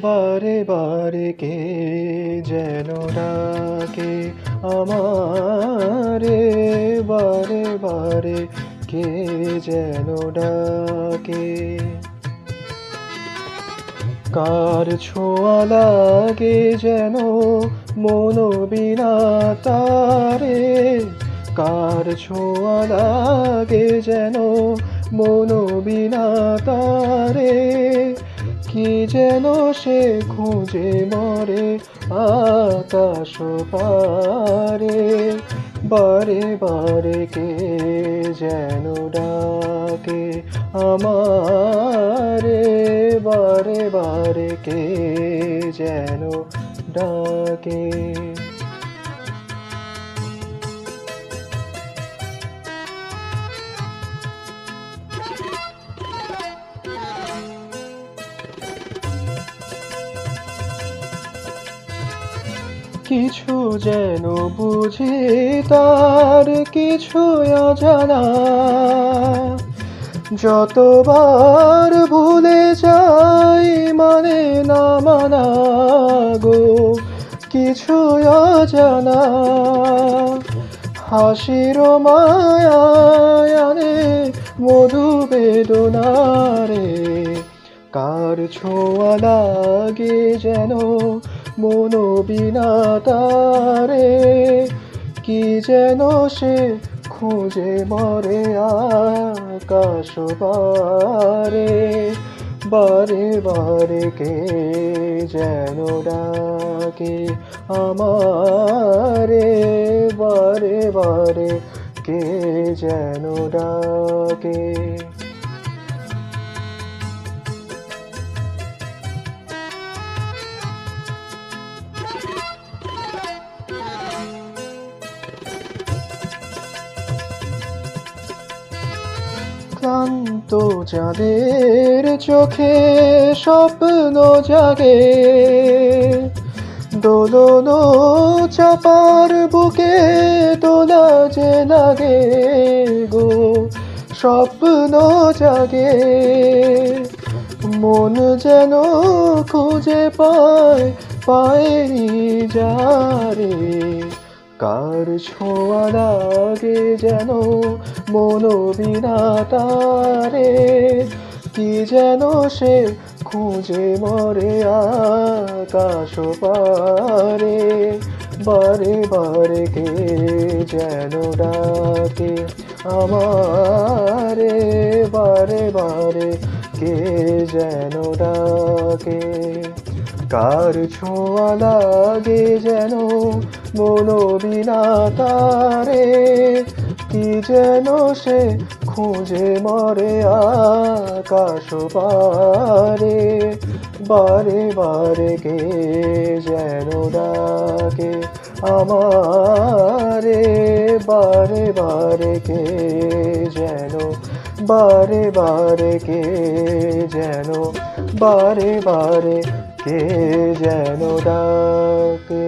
বারে বারে কে যেন ডাকে আমারে, বারে বারে কে যেন ডাকে। কার ছোঁয়া লাগে যেন মন বিনা তারে, কার ছোঁয়া লাগে যেন মন বিনা তারে। কি যেন সে খুঁজে মরে আকাশ পারে, বারে বারে কে যেন ডাকে আমারে, বারে বারে কে যেন ডাকে। কিছু যেন বুঝি তার কিছু অজানা, যতবার ভুলে যাই মানে না মানা গো কিছু অজানা। হাসির মায়ানে মধু বেদনারে, কার ছোঁয়া লাগে যেন মন বিনা তারে। কি যেন সে খুঁজে মরে আকাশ পারে, বারে বারে কে যেন ডাকে আমারে, বারে বারে কে যেন ডাকে। ক্লান্ত যাদের চোখে স্বপ্ন জাগে, দোলন চাপার বুকে তোলা যে লাগে গো স্বপ্ন জাগে। মন যেন খুঁজে পায় পায়নি যারে, কার ছোঁয়া লাগে যেন মন বিনা তারে। কি যেন সে খুঁজে মরে আকাশ পারে, বারে বারে কে যেন ডাকে আমারে, বারে বারে কে যেন ডাকে। কার ছোঁয়া লাগে যেন মন বিনা তারে। কি যেন সে খুঁজে মরে আকাশ পারে, বারে বারে কে যেন ডাকে আমারে, বারে বারে কে যেন, বারে বারে কে যেন, বারে বারে কে যেন ডাকে।